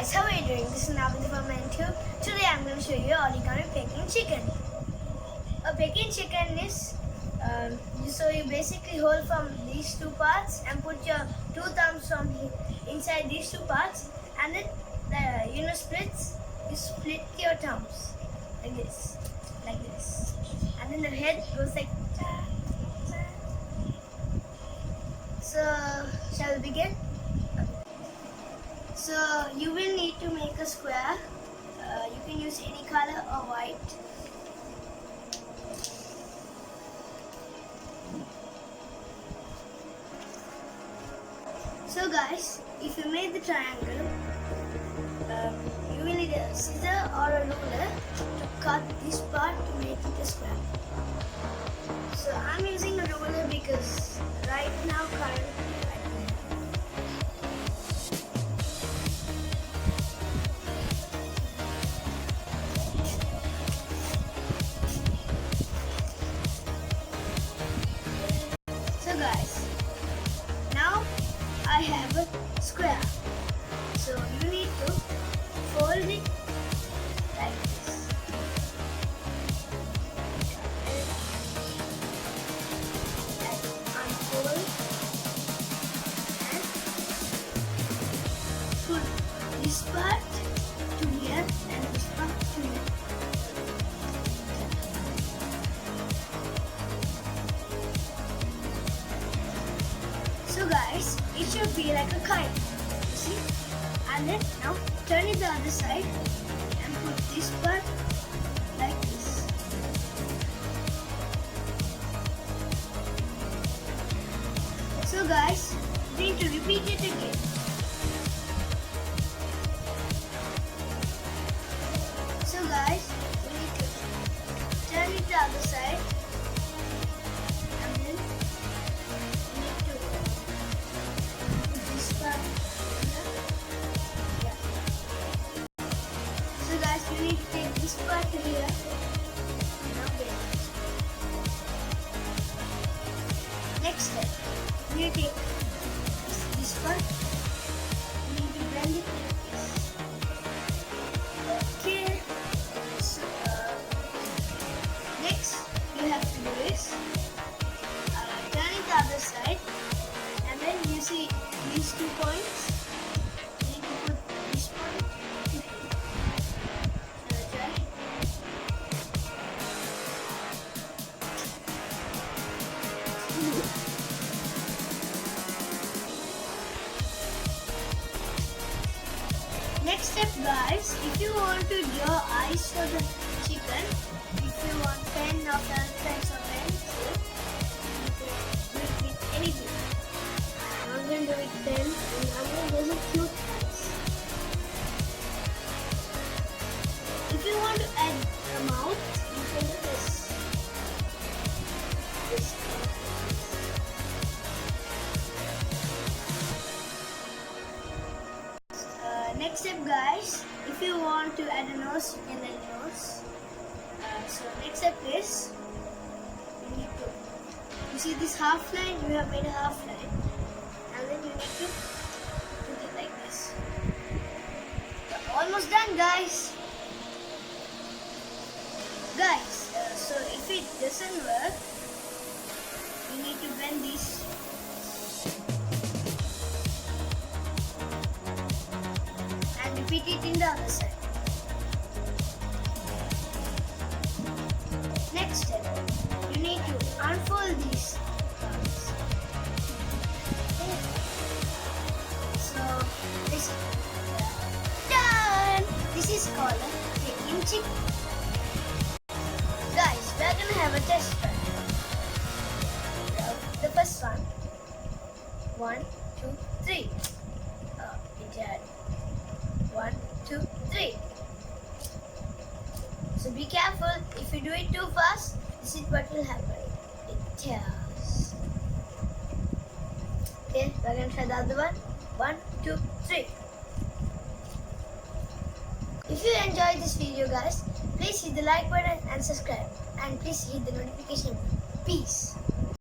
guys, how are you doing? This is Navin from YouTube. Today I'm going to show you origami Peking chicken. A Peking chicken is, you basically hold from these two parts and put your two thumbs from inside these two parts, and then splits. You split your thumbs like this, and then the head goes like. So shall we begin? So you will need to make a square. You can use any color or white. So guys, if you made the triangle, you will need a scissor or a ruler to cut this part to make it a square. So I'm using a ruler because right now currently guys, now I have a square, so you need to fold it like this, and unfold and put this part to here and this part to here. So guys, it should be like a kite, you see? And then now turn it the other side and put this part like this. So guys, we need to repeat it again. So guys, we need to turn it the other side. So guys, you need to take this part here. Okay. Next step, you need to take this part. You need to blend it like this. Okay. So next, you have to do this. Turn it the other side, and then you see these 2 points. Next step guys, if you want to draw eyes for the chicken, if you want pen or pens or pencil, you can do it with anything. I'm going to do it with pen and I'm going to do some cute eyes. If you want to add a mouth, you can do this. Next step guys, if you want to add a nose, you can add a nose. So next step is, you see this half line, you have made a half line, and then you need to put it like this. You're almost done guys. So if it doesn't work, you need to bend this. Repeat it in the other side. Next step, you need to unfold these parts. Okay. So this is done. This is called a Peking chicken. Guys, we are gonna have a test run. The first one. 1, 2, 3. It had 1, 2, 3. So be careful. If you do it too fast, this is what will happen. It tears. Okay, we're going to try the other one. 1, 2, 3. If you enjoyed this video guys, please hit the like button and subscribe. And please hit the notification bell. Peace.